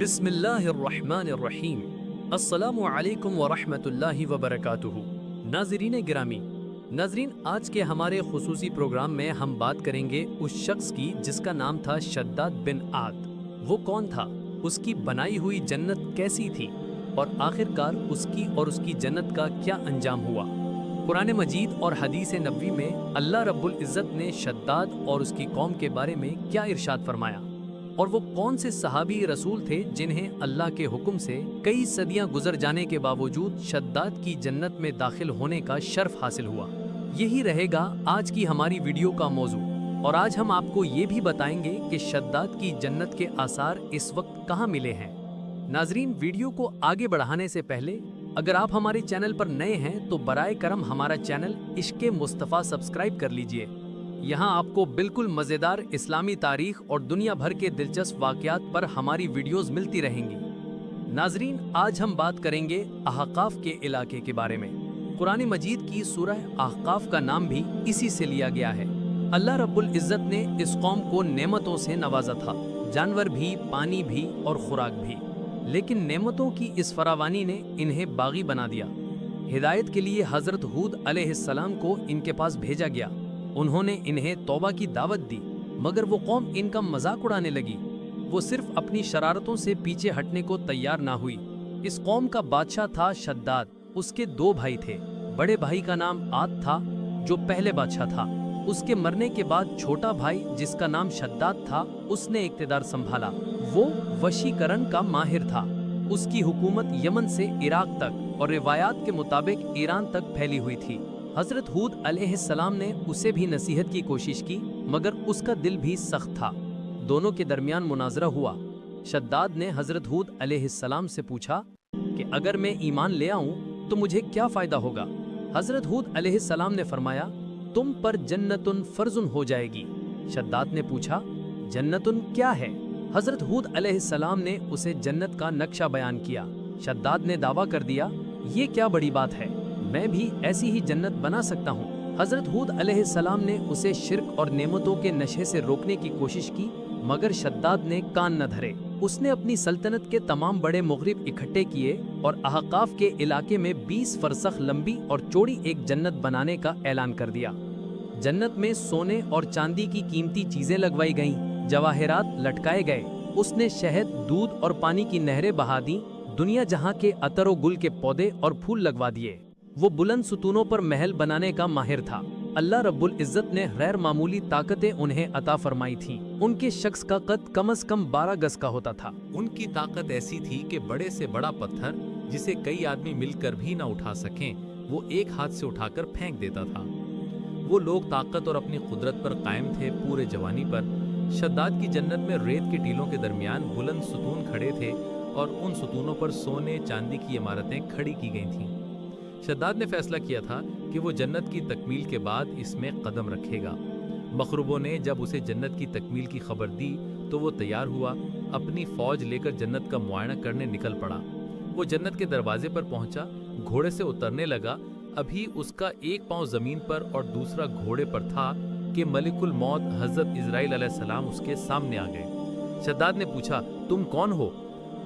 बिस्मिल्लाहिर्रहमानिर्रहीम। अस्सलामु अलैकुम वरहमतुल्लाहि वबरकातुहू। नाज़रीन गिरामी, नाज़रीन, आज के हमारे खुसूसी प्रोग्राम में हम बात करेंगे उस शख्स की जिसका नाम था शद्दाद बिन आद। वो कौन था, उसकी बनाई हुई जन्नत कैसी थी और आखिरकार उसकी और उसकी जन्नत का क्या अंजाम हुआ। कुरान मजीद और हदीस नबवी में अल्लाह रब्बुल इज़्ज़त ने शद्दाद और उसकी कौम के बारे में क्या इरशाद फरमाया और वो कौन से सहाबी रसूल थे जिन्हें अल्लाह के हुक्म से कई सदियां गुजर जाने के बावजूद शद्दाद की जन्नत में दाखिल होने का शर्फ हासिल हुआ। यही रहेगा आज की हमारी वीडियो का मौजू और आज हम आपको ये भी बताएंगे कि शद्दाद की जन्नत के आसार इस वक्त कहाँ मिले हैं। नाजरीन, वीडियो को आगे बढ़ाने से पहले अगर आप हमारे चैनल पर नए हैं तो बराए करम हमारा चैनल इश्क़े मुस्तफ़ा सब्सक्राइब कर लीजिए। यहाँ आपको बिल्कुल मज़ेदार इस्लामी तारीख और दुनिया भर के दिलचस्प वाक़यात पर हमारी वीडियोस मिलती रहेंगी। नाजरीन, आज हम बात करेंगे अहक़ाफ़ के इलाके के बारे में। कुरान मजीद की सूरह अहक़ाफ़ का नाम भी इसी से लिया गया है। अल्लाह रब्बुल इज़्ज़त ने इस कौम को नेमतों से नवाजा था, जानवर भी, पानी भी और खुराक भी, लेकिन नेमतों की इस फरावानी ने इन्हें बागी बना दिया। हिदायत के लिए हज़रत हूद अलैहिस्सलाम को इनके पास भेजा गया। उन्होंने इन्हें तौबा की दावत दी, मगर वो कौम इनका मजाक उड़ाने लगी। वो सिर्फ अपनी शरारतों से पीछे हटने को तैयार ना हुई। इस कौम का बादशाह था शद्दाद। उसके दो भाई थे। बड़े भाई का नाम आद था, जो पहले बादशाह था। उसके मरने के बाद छोटा भाई, जिसका नाम शद्दाद था, उसने इक़्तिदार संभाला। वो वशीकरण का माहिर था। उसकी हुकूमत यमन से इराक तक और रिवायात के मुताबिक ईरान तक फैली हुई थी। हज़रत हूद अलैहिस्सलाम ने उसे भी नसीहत की कोशिश की, मगर उसका दिल भी सख्त था। दोनों के दरमियान मुनाजरा हुआ। शद्दाद ने हज़रत हूद अलैहिस्सलाम से पूछा कि अगर मैं ईमान ले आऊं तो मुझे क्या फ़ायदा होगा। हज़रत हूद अलैहिस्सलाम ने फरमाया, तुम पर जन्नतुन फ़र्ज़ुन हो जाएगी। शद्दाद ने पूछा, जन्नतुन क्या है? हज़रत हूद अलैहिस्सलाम ने उसे जन्नत का नक्शा बयान किया। शद्दाद ने दावा कर दिया, ये क्या बड़ी बात है, मैं भी ऐसी ही जन्नत बना सकता हूँ। हज़रत हूद अलैहिस्सलाम ने उसे शिर्क और नेमतों के नशे से रोकने की कोशिश की, मगर शद्दाद ने कान न धरे। उसने अपनी सल्तनत के तमाम बड़े मुग़रिब इकट्ठे किए और अहक़ाफ़ के इलाके में 20 फरसख लंबी और चौड़ी एक जन्नत बनाने का ऐलान कर दिया। जन्नत में सोने और चांदी की कीमती चीज़ें लगवाई गईं, जवाहरात लटकाए गए। उसने शहद, दूध और पानी की नहरें बहा दी। दुनिया जहाँ के अतर व गुल के पौधे और फूल लगवा दिए। वो बुलंद सुतूनों पर महल बनाने का माहिर था। अल्लाह रब्बुल इज़्ज़त ने गैर मामूली ताकतें उन्हें अता फरमाई थीं। उनके शख्स का कद कम से कम 12 गज का होता था। उनकी ताकत ऐसी थी कि बड़े से बड़ा पत्थर, जिसे कई आदमी मिलकर भी ना उठा सकें, वो एक हाथ से उठाकर फेंक देता था। वो लोग ताकत और अपनी कुदरत पर कायम थे पूरे जवानी पर। शद्दाद की जन्नत में रेत के टीलों के दरमियान बुलंद सुतून खड़े थे और उन सुतूनों पर सोने चांदी की इमारतें खड़ी की गई थीं। शद्दाद ने फैसला किया था कि वो जन्नत की तकमील के बाद इसमें कदम रखेगा। मखरूबों ने जब उसे जन्नत की तकमील की खबर दी तो वो तैयार हुआ, अपनी फौज लेकर जन्नत का मुआयना करने निकल पड़ा। वो जन्नत के दरवाजे पर पहुंचा, घोड़े से उतरने लगा। अभी उसका एक पांव जमीन पर और दूसरा घोड़े पर था कि मलिकुल मौत हज़रत इज़राइल अलैहिस्सलाम उसके सामने आ गए। शद्दाद ने पूछा, तुम कौन हो?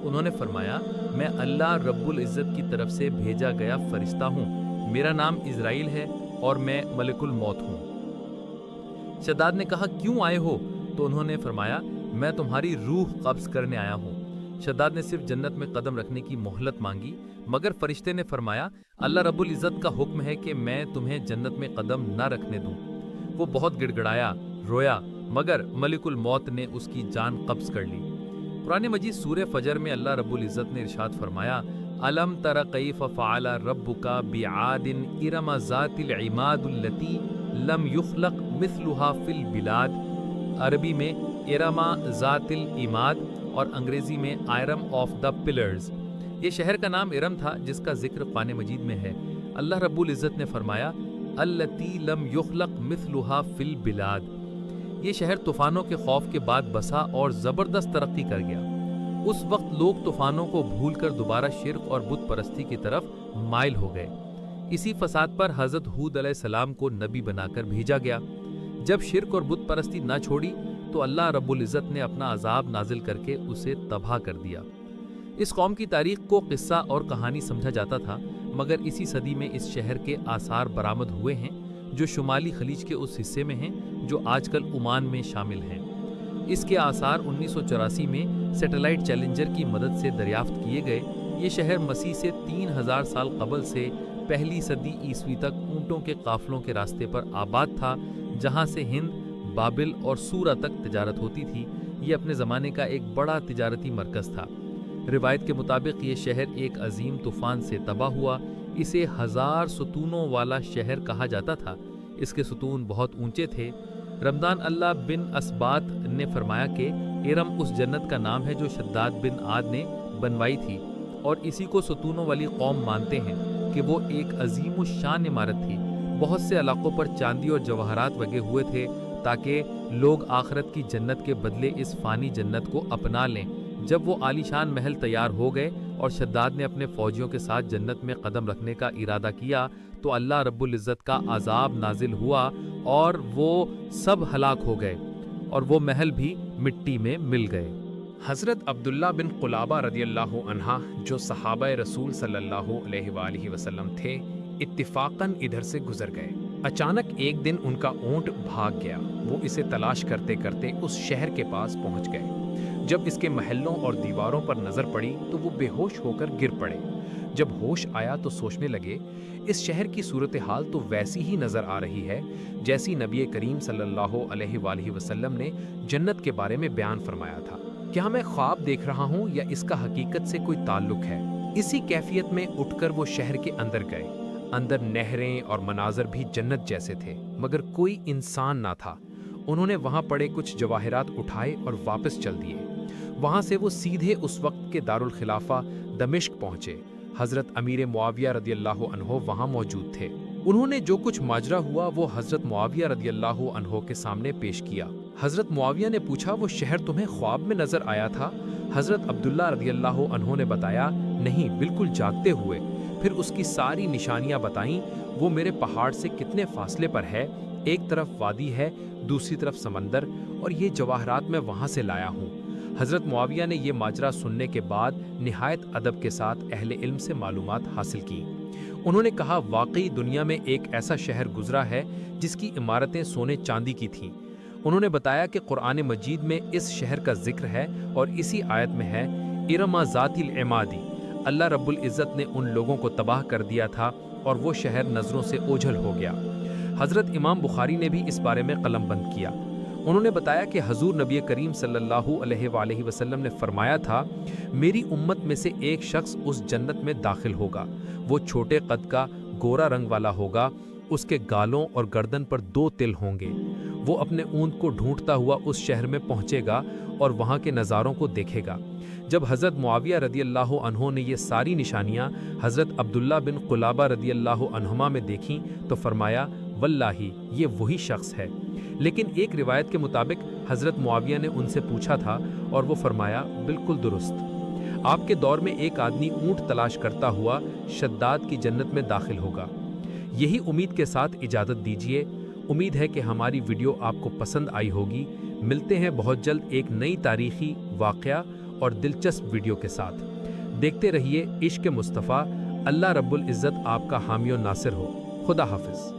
उन्होंने फरमाया, मैं अल्लाह रब्बुल इज़्ज़त की तरफ से भेजा गया फरिश्ता हूँ। मेरा नाम इज़राइल है और मैं मलिकुल मौत हूँ। शद्दाद ने कहा, क्यों आए हो? तो उन्होंने फरमाया, मैं तुम्हारी रूह कब्ज़ करने आया हूँ। शद्दाद ने सिर्फ जन्नत में कदम रखने की मोहलत मांगी, मगर फरिश्ते ने फरमाया, अल्लाह रब्बुल इज़्ज़त का हुक्म है कि मैं तुम्हें जन्नत में कदम न रखने दूँ। वो बहुत गिड़गिड़ाया, रोया, मगर मलिकुल मौत ने उसकी जान कब्ज़ कर ली। कुरान मजीद सूरह फजर में अल्लाह रब्बुल इज़्ज़त ने इरशाद फरमाया, अलम तरा कैफ फ़अल रब्बुका बिआदिन इरम ज़ातिल इमादुल्लती लम युख़लक़ मिस्लुहा फ़िल बिलाद। अरबी में इरमा ज़ातिल इमाद और अंग्रेज़ी में आयरम ऑफ द पिलर्स। ये शहर का नाम इरम था जिसका जिक्र कुरान मजीद में है। अल्लाह रब्बुल इज़्ज़त ने फरमाया, अल्लती लम युख़लक़ मिस्लुहा फ़िल बिलाद। ये शहर तूफानों के खौफ के बाद बसा और ज़बरदस्त तरक्की कर गया। उस वक्त लोग तूफानों को भूलकर दोबारा शिर्क और बुत परस्ती की तरफ माइल हो गए। इसी फसाद पर हज़रत हूद अलैहिस्सलाम को नबी बनाकर भेजा गया। जब शिर्क और बुत परस्ती न छोड़ी तो अल्लाह रब्बुल इज़्ज़त ने अपना अजाब नाजिल करके उसे तबाह कर दिया। اس قوم کی تاریخ کو قصہ اور کہانی سمجھا جاتا تھا، مگر اسی صدی میں اس شہر کے آثار برآمد ہوئے ہیں جو شمالی خلیج کے اس حصے میں ہیں جو آج کل عمان میں شامل ہیں۔ اس کے آثار 1984 میں سیٹلائٹ چیلنجر کی مدد سے دریافت کیے گئے۔ یہ شہر مسیح سے 3000 سال قبل سے پہلی صدی عیسوی تک اونٹوں کے قافلوں کے راستے پر آباد تھا، جہاں سے ہند، بابل اور سورہ تک تجارت ہوتی تھی۔ یہ اپنے زمانے کا ایک بڑا تجارتی مرکز تھا۔ روایت کے مطابق یہ شہر ایک عظیم طوفان سے تباہ ہوا۔ اسے 1000 ستونوں والا شہر کہا جاتا تھا۔ اس کے ستون بہت اونچے تھے۔ رمضان اللہ بن اسبات نے فرمایا کہ ارم اس جنت کا نام ہے جو شداد بن عاد نے بنوائی تھی، اور اسی کو ستونوں والی قوم مانتے ہیں کہ وہ ایک عظیم الشان عمارت تھی۔ بہت سے علاقوں پر چاندی اور جواہرات لگے ہوئے تھے تاکہ لوگ آخرت کی جنت کے بدلے اس فانی جنت کو اپنا لیں۔ جب وہ عالیشان محل تیار ہو گئے اور شداد نے اپنے فوجیوں کے ساتھ جنت میں قدم رکھنے کا ارادہ کیا تو اللہ رب العزت کا عذاب نازل ہوا اور وہ سب ہلاک ہو گئے اور وہ محل بھی مٹی میں مل گئے۔ حضرت عبداللہ بن قلابہ رضی اللہ عنہ جو صحابہ رسول صلی اللہ علیہ وآلہ وسلم تھے، اتفاقاً ادھر سے گزر گئے۔ اچانک ایک دن ان کا اونٹ بھاگ گیا۔ وہ اسے تلاش کرتے کرتے اس شہر کے پاس پہنچ گئے۔ جب اس کے محلوں اور دیواروں پر نظر پڑی تو وہ بے ہوش ہو کر گر پڑے۔ جب ہوش آیا تو سوچنے لگے، اس شہر کی صورتحال تو ویسی ہی نظر آ رہی ہے جیسی نبی کریم صلی اللہ علیہ وآلہ وسلم نے جنت کے بارے میں بیان فرمایا تھا۔ کیا میں خواب دیکھ رہا ہوں یا اس کا حقیقت سے کوئی تعلق ہے؟ اسی کیفیت میں اٹھ کر وہ شہر کے اندر گئے۔ اندر نہریں اور مناظر بھی جنت جیسے تھے، مگر کوئی انسان نہ تھا۔ انہوں نے وہاں پڑے کچھ جواہرات اٹھائے اور واپس چل دیے۔ وہاں سے وہ سیدھے اس وقت کے دارالخلافہ دمشق پہنچے۔ حضرت امیر معاویہ رضی اللہ عنہ وہاں موجود تھے۔ انہوں نے جو کچھ ماجرا ہوا وہ حضرت معاویہ رضی اللہ عنہ کے سامنے پیش کیا۔ حضرت معاویہ نے پوچھا، وہ شہر تمہیں خواب میں نظر آیا تھا؟ حضرت عبداللہ رضی اللہ عنہ نے بتایا، نہیں، بالکل جاگتے ہوئے۔ پھر اس کی ساری نشانیاں بتائیں۔ وہ میرے پہاڑ سے کتنے فاصلے پر ہے، ایک طرف وادی ہے، دوسری طرف سمندر، اور یہ جواہرات میں وہاں سے لایا ہوں۔ حضرت معاویہ نے یہ ماجرا سننے کے بعد نہایت ادب کے ساتھ اہل علم سے معلومات حاصل کی۔ انہوں نے کہا، واقعی دنیا میں ایک ایسا شہر گزرا ہے جس کی عمارتیں سونے چاندی کی تھیں۔ انہوں نے بتایا کہ قرآن مجید میں اس شہر کا ذکر ہے اور اسی آیت میں ہے، ارم ذات العماد۔ اللہ رب العزت نے ان لوگوں کو تباہ کر دیا تھا اور وہ شہر نظروں سے اوجھل ہو گیا۔ حضرت امام بخاری نے بھی اس بارے میں قلم بند کیا۔ انہوں نے بتایا کہ حضور نبی کریم صلی اللہ علیہ وآلہ وسلم نے فرمایا تھا، میری امت میں سے ایک شخص اس جنت میں داخل ہوگا۔ وہ چھوٹے قد کا، گورا رنگ والا ہوگا، اس کے گالوں اور گردن پر 2 تل ہوں گے۔ وہ اپنے اونٹ کو ڈھونڈتا ہوا اس شہر میں پہنچے گا اور وہاں کے نظاروں کو دیکھے گا۔ جب حضرت معاویہ رضی اللہ عنہ نے یہ ساری نشانیاں حضرت عبداللہ بن قلابہ رضی اللہ عنہما میں دیکھیں تو فرمایا، واللہ یہ وہی شخص ہے۔ لیکن ایک روایت کے مطابق حضرت معاویہ نے ان سے پوچھا تھا اور وہ فرمایا، بالکل درست۔ آپ کے دور میں ایک آدمی اونٹ تلاش کرتا ہوا شداد کی جنت میں داخل ہوگا۔ یہی امید کے ساتھ اجازت دیجیے۔ امید ہے کہ ہماری ویڈیو آپ کو پسند آئی ہوگی۔ ملتے ہیں بہت جلد ایک نئی تاریخی واقعہ اور دلچسپ ویڈیو کے ساتھ۔ دیکھتے رہیے عشق مصطفیٰ۔ اللہ رب العزت آپ کا حامی و ناصر ہو۔ خدا حافظ۔